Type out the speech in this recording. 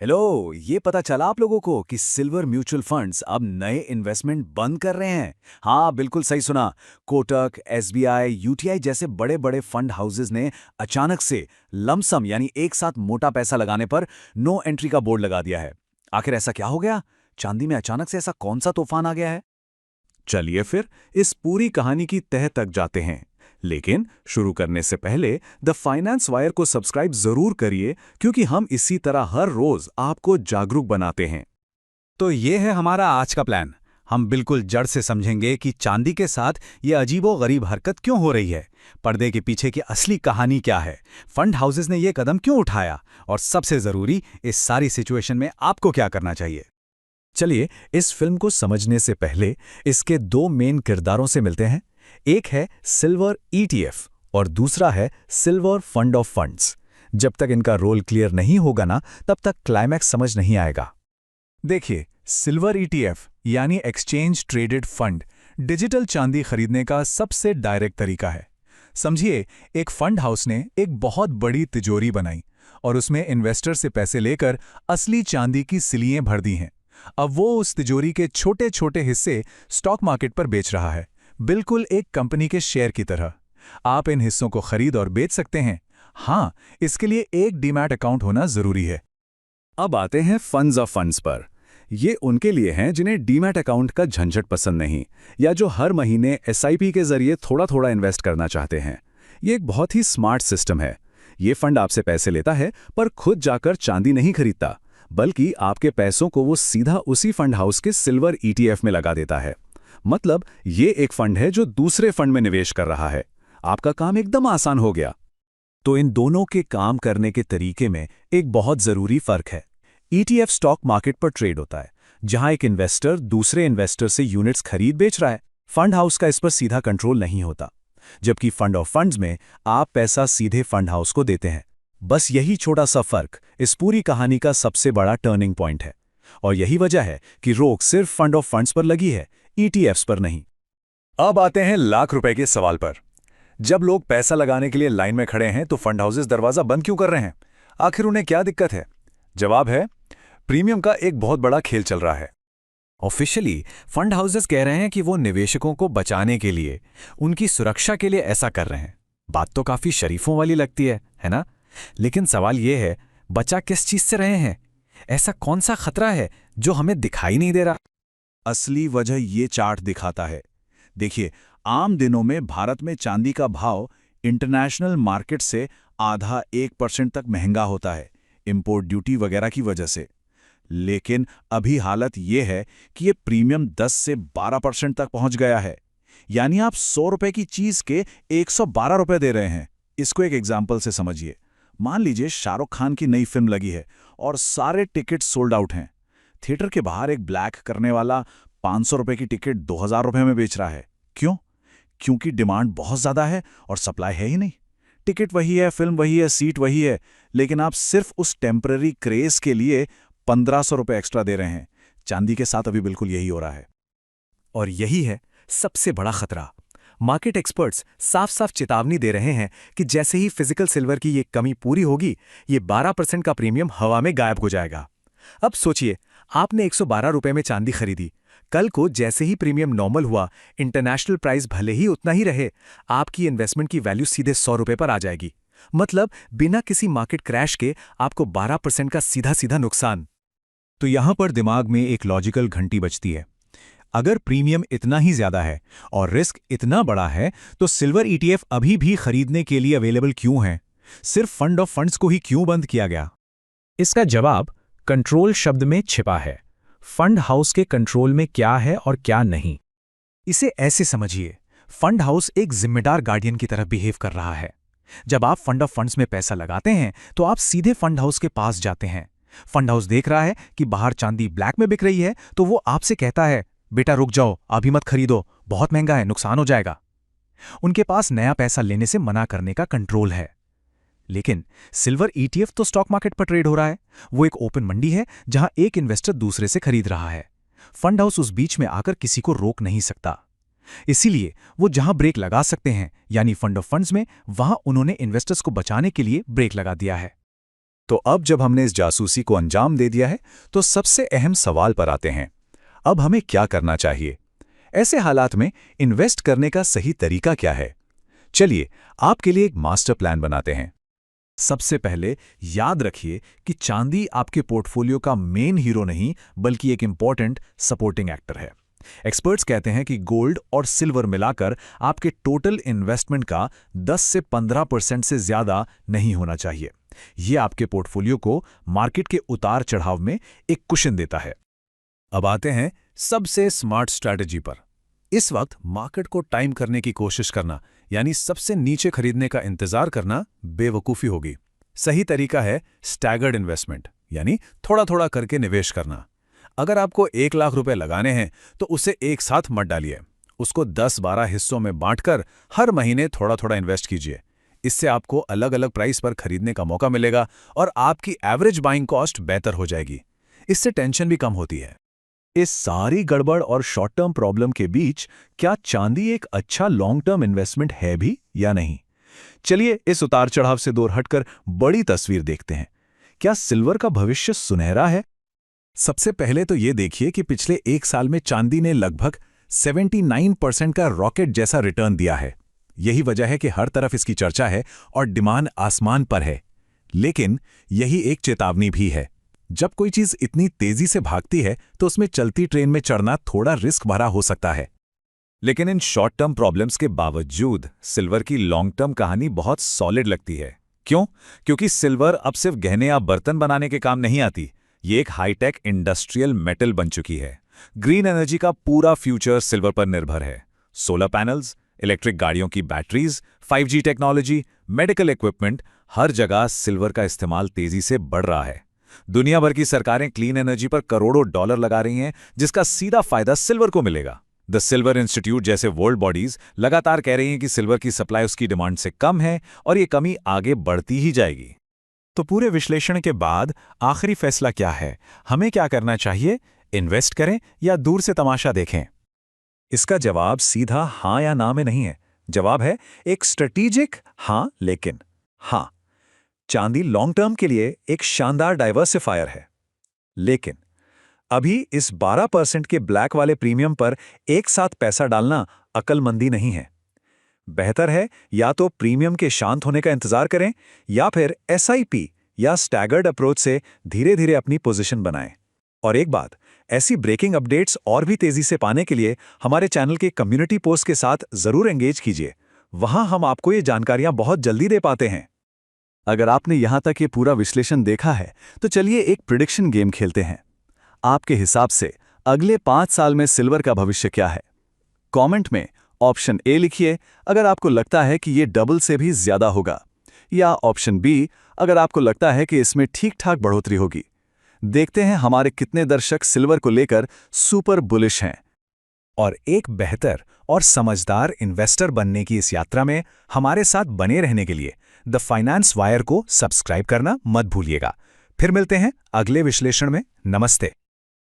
Hello, ये पता चला आप लोगों को कि सिल्वर म्यूचुअल फंड्स अब नए इन्वेस्टमेंट बंद कर रहे हैं। हाँ, बिल्कुल सही सुना। कोटक, एसबीआई, यूटीआई जैसे बड़े-बड़े फंड हाउसेस ने अचानक से लमसम यानी एक साथ मोटा पैसा लगाने पर नो एंट्री का बोर्ड लगा दिया है। आखिर ऐसा क्या हो गया? चांदी में अचानक से ऐसा कौन सा तूफान आ गया है? चलिए फिर इस पूरी कहानी की तह तक जाते हैं। लेकिन शुरू करने से पहले द फाइनेंस वायर को सब्सक्राइब जरूर करिए, क्योंकि हम इसी तरह हर रोज आपको जागरूक बनाते हैं। तो ये है हमारा आज का प्लान। हम बिल्कुल जड़ से समझेंगे कि चांदी के साथ ये अजीबोगरीब हरकत क्यों हो रही है, पर्दे के पीछे की असली कहानी क्या है, फंड हाउसेस ने ये कदम क्यों उठाया, और सबसे जरूरी, इस सारी सिचुएशन में आपको क्या करना चाहिए। चलिए, इस फिल्म को समझने से पहले इसके दो मेन किरदारों से मिलते हैं। एक है सिल्वर ईटीएफ और दूसरा है सिल्वर फंड ऑफ फंड्स। जब तक इनका रोल क्लियर नहीं होगा ना, तब तक क्लाइमैक्स समझ नहीं आएगा। देखिए, सिल्वर ईटीएफ यानी एक्सचेंज ट्रेडेड फंड डिजिटल चांदी खरीदने का सबसे डायरेक्ट तरीका है। समझिए, एक फंड हाउस ने एक बहुत बड़ी तिजोरी बनाई और उसमें इन्वेस्टर से पैसे लेकर असली चांदी की सिलियां भर दी हैं। अब वो उस तिजोरी के छोटे छोटे हिस्से स्टॉक मार्केट पर बेच रहा है, बिल्कुल एक कंपनी के शेयर की तरह। आप इन हिस्सों को खरीद और बेच सकते हैं। हाँ, इसके लिए एक डीमैट अकाउंट होना जरूरी है। अब आते हैं फंड्स ऑफ फंड्स पर। ये उनके लिए हैं जिन्हें डीमैट अकाउंट का झंझट पसंद नहीं, या जो हर महीने एसआईपी के जरिए थोड़ा थोड़ा इन्वेस्ट करना चाहते हैं। ये एक बहुत ही स्मार्ट सिस्टम है। ये फंड आपसे पैसे लेता है, पर खुद जाकर चांदी नहीं खरीदता, बल्कि आपके पैसों को वो सीधा उसी फंड हाउस के सिल्वर ईटीएफ में लगा देता है। मतलब ये एक फंड है जो दूसरे फंड में निवेश कर रहा है। आपका काम एकदम आसान हो गया। तो इन दोनों के काम करने के तरीके में एक बहुत जरूरी फर्क है। ईटीएफ स्टॉक मार्केट पर ट्रेड होता है, जहां एक इन्वेस्टर दूसरे इन्वेस्टर से यूनिट्स खरीद बेच रहा है। फंड हाउस का इस पर सीधा कंट्रोल नहीं होता। जबकि फंड ऑफ फंड्स में आप पैसा सीधे फंड हाउस को देते हैं। बस यही छोटा सा फर्क इस पूरी कहानी का सबसे बड़ा टर्निंग पॉइंट है। और यही वजह है कि रोक सिर्फ फंड ऑफ फंड्स पर लगी है, ईटीएफ्स पर नहीं। अब आते हैं लाख रुपए के सवाल पर। जब लोग पैसा लगाने के लिए लाइन में खड़े हैं, तो फंड हाउसेस दरवाजा बंद क्यों कर रहे हैं? आखिर उन्हें क्या दिक्कत है? जवाब है, प्रीमियम का एक बहुत बड़ा खेल चल रहा है। ऑफिशियली फंड हाउसेस कह रहे हैं कि वो निवेशकों को बचाने के लिए, उनकी सुरक्षा के लिए ऐसा कर रहे हैं। बात तो काफी शरीफों वाली लगती है ना? लेकिन सवाल ये है, बचा किस चीज से रहे हैं? ऐसा कौन सा खतरा है जो हमें दिखाई नहीं दे रहा? असली वजह ये चार्ट दिखाता है। देखिए, आम दिनों में भारत में चांदी का भाव इंटरनेशनल मार्केट से आधा 1% तक महंगा होता है, इंपोर्ट ड्यूटी वगैरह की वजह से। लेकिन अभी हालत ये है कि ये प्रीमियम 10 से 12% तक पहुंच गया है। यानी आप 100 रुपए की चीज के 112 रुपए दे रहे हैं। इसको एक एग्जाम्पल से समझिए। मान लीजिए शाहरुख खान की नई फिल्म लगी है और सारे टिकट सोल्ड आउट हैं। थिएटर के बाहर एक ब्लैक करने वाला 500 रुपए की टिकट 2000 रुपए में बेच रहा है। क्यों? क्योंकि डिमांड बहुत ज्यादा है और सप्लाई है ही नहीं। टिकट वही है, फिल्म वही है, सीट वही है, लेकिन आप सिर्फ उस टेम्पररी क्रेज के लिए 1500 रुपए एक्स्ट्रा दे रहे हैं। चांदी के साथ अभी बिल्कुल यही हो रहा है। और यही है सबसे बड़ा खतरा। मार्केट एक्सपर्ट्स साफ साफ चेतावनी दे रहे हैं कि जैसे ही फिजिकल सिल्वर की ये कमी पूरी होगी, ये 12% का प्रीमियम हवा में गायब हो जाएगा। अब सोचिए, आपने 112 रुपए में चांदी खरीदी। कल को जैसे ही प्रीमियम नॉर्मल हुआ, इंटरनेशनल प्राइस भले ही उतना ही रहे, आपकी इन्वेस्टमेंट की वैल्यू सीधे 100 रुपए पर आ जाएगी। मतलब बिना किसी मार्केट क्रैश के आपको 12% का सीधा सीधा नुकसान। तो यहां पर दिमाग में एक लॉजिकल घंटी बजती है। अगर प्रीमियम इतना ही ज्यादा है और रिस्क इतना बड़ा है, तो सिल्वर ईटीएफ अभी भी खरीदने के लिए अवेलेबल क्यों है? सिर्फ फंड ऑफ फंड्स को ही क्यों बंद किया गया? इसका जवाब कंट्रोल शब्द में छिपा है। फंड हाउस के कंट्रोल में क्या है और क्या नहीं। इसे ऐसे समझिए, फंड हाउस एक जिम्मेदार गार्डियन की तरह बिहेव कर रहा है। जब आप फंड ऑफ फंड्स में पैसा लगाते हैं, तो आप सीधे फंड हाउस के पास जाते हैं। फंड हाउस देख रहा है कि बाहर चांदी ब्लैक में बिक रही है, तो वो आपसे कहता है, बेटा रुक जाओ, अभी मत खरीदो, बहुत महंगा है, नुकसान हो जाएगा। उनके पास नया पैसा लेने से मना करने का कंट्रोल है। लेकिन सिल्वर ईटीएफ तो स्टॉक मार्केट पर ट्रेड हो रहा है। वो एक ओपन मंडी है जहां एक इन्वेस्टर दूसरे से खरीद रहा है। फंड हाउस उस बीच में आकर किसी को रोक नहीं सकता। इसीलिए वो जहां ब्रेक लगा सकते हैं, यानी फंड ऑफ फंड्स में, वहां उन्होंने इन्वेस्टर्स को बचाने के लिए ब्रेक लगा दिया है। तो अब जब हमने इस जासूसी को अंजाम दे दिया है, तो सबसे अहम सवाल पर आते हैं। अब हमें क्या करना चाहिए? ऐसे हालात में इन्वेस्ट करने का सही तरीका क्या है? चलिए आपके लिए एक मास्टर प्लान बनाते हैं। सबसे पहले याद रखिए कि चांदी आपके पोर्टफोलियो का मेन हीरो नहीं, बल्कि एक इंपॉर्टेंट सपोर्टिंग एक्टर है। एक्सपर्ट्स कहते हैं कि गोल्ड और सिल्वर मिलाकर आपके टोटल इन्वेस्टमेंट का 10 से 15% से ज्यादा नहीं होना चाहिए। यह आपके पोर्टफोलियो को मार्केट के उतार चढ़ाव में एक कुशन देता है। अब आते हैं सबसे स्मार्ट स्ट्रैटेजी पर। इस वक्त मार्केट को टाइम करने की कोशिश करना, यानी सबसे नीचे खरीदने का इंतजार करना, बेवकूफ़ी होगी। सही तरीका है स्टैगर्ड इन्वेस्टमेंट, यानी थोड़ा थोड़ा करके निवेश करना। अगर आपको 1 लाख रुपए लगाने हैं तो उसे एक साथ मत डालिए, उसको 10-12 हिस्सों में बांटकर हर महीने थोड़ा थोड़ा इन्वेस्ट कीजिए। इससे आपको अलग अलग प्राइस पर खरीदने का मौका मिलेगा और आपकी एवरेज बाइंग कॉस्ट बेहतर हो जाएगी। इससे टेंशन भी कम होती है। इस सारी गड़बड़ और शॉर्ट टर्म प्रॉब्लम के बीच क्या चांदी एक अच्छा लॉन्ग टर्म इन्वेस्टमेंट है भी या नहीं? चलिए इस उतार चढ़ाव से दूर हटकर बड़ी तस्वीर देखते हैं। क्या सिल्वर का भविष्य सुनहरा है? सबसे पहले तो ये देखिए कि पिछले 1 साल में चांदी ने लगभग 79% का रॉकेट जैसा रिटर्न दिया है। यही वजह है कि हर तरफ इसकी चर्चा है और डिमांड आसमान पर है। लेकिन यही एक चेतावनी भी है। जब कोई चीज इतनी तेजी से भागती है तो उसमें चलती ट्रेन में चढ़ना थोड़ा रिस्क भरा हो सकता है। लेकिन इन शॉर्ट टर्म प्रॉब्लम्स के बावजूद सिल्वर की लॉन्ग टर्म कहानी बहुत सॉलिड लगती है। क्यों? क्योंकि सिल्वर अब सिर्फ गहने या बर्तन बनाने के काम नहीं आती। ये एक हाईटेक इंडस्ट्रियल मेटल बन चुकी है। ग्रीन एनर्जी का पूरा फ्यूचर सिल्वर पर निर्भर है। सोलर पैनल्स, इलेक्ट्रिक गाड़ियों की batteries, 5G technology, medical equipment, हर जगह सिल्वर का इस्तेमाल तेजी से बढ़ रहा है। दुनिया भर की सरकारें क्लीन एनर्जी पर करोड़ों डॉलर लगा रही हैं, जिसका सीधा फायदा सिल्वर को मिलेगा। द सिल्वर इंस्टीट्यूट जैसे वर्ल्ड बॉडीज लगातार कह रही हैं कि सिल्वर की सप्लाई उसकी डिमांड से कम है और ये कमी आगे बढ़ती ही जाएगी। तो पूरे विश्लेषण के बाद आखिरी फैसला क्या है? हमें क्या करना चाहिए? इन्वेस्ट करें या दूर से तमाशा देखें? इसका जवाब सीधा हां या ना में नहीं है। जवाब है एक स्ट्रेटेजिक हां, लेकिन हां, चांदी लॉन्ग टर्म के लिए एक शानदार डाइवर्सिफायर है। लेकिन अभी इस 12% के ब्लैक वाले प्रीमियम पर एक साथ पैसा डालना अक्लमंदी नहीं है। बेहतर है या तो प्रीमियम के शांत होने का इंतजार करें या फिर SIP या स्टैगर्ड अप्रोच से धीरे धीरे अपनी पोजीशन बनाएं। और एक बात, ऐसी ब्रेकिंग अपडेट्स और भी तेजी से पाने के लिए हमारे चैनल के कम्युनिटी पोस्ट के साथ जरूर एंगेज कीजिए। वहां हम आपको ये जानकारियां बहुत जल्दी दे पाते हैं। अगर आपने यहां तक ये पूरा विश्लेषण देखा है तो चलिए एक प्रिडिक्शन गेम खेलते हैं। आपके हिसाब से अगले 5 साल में सिल्वर का भविष्य क्या है? कमेंट में ऑप्शन ए लिखिए अगर आपको लगता है कि ये डबल से भी ज्यादा होगा, या ऑप्शन बी अगर आपको लगता है कि इसमें ठीक ठाक बढ़ोतरी होगी। देखते हैं हमारे कितने दर्शक सिल्वर को लेकर सुपर बुलिश हैं। और एक बेहतर और समझदार इन्वेस्टर बनने की इस यात्रा में हमारे साथ बने रहने के लिए द फाइनेंस वायर को सब्सक्राइब करना मत भूलिएगा। फिर मिलते हैं अगले विश्लेषण में। नमस्ते।